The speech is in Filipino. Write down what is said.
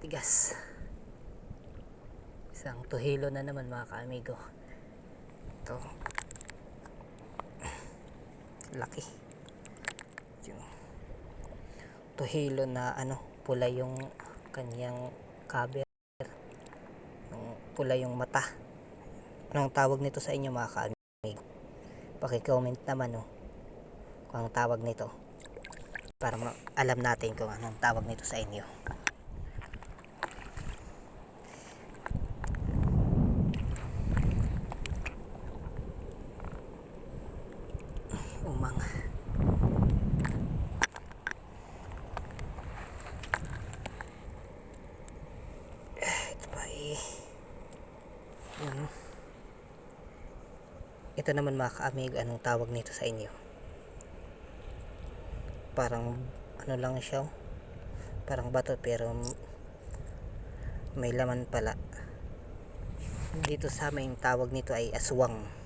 matigas. Isang tuhilo na naman mga kaamigo. Ito. Laki. Yung tuhilo na pula yung kanyang cover. Pula yung mata. Anong tawag nito sa inyo mga kaamigo? Paki-comment naman kung anong tawag nito. Para alam natin kung anong tawag nito sa inyo. Umang. Ito pa ito naman mga kaamig, anong tawag nito sa inyo? Parang lang siya, parang bato pero may laman pala. Dito sa amin tawag nito ay aswang.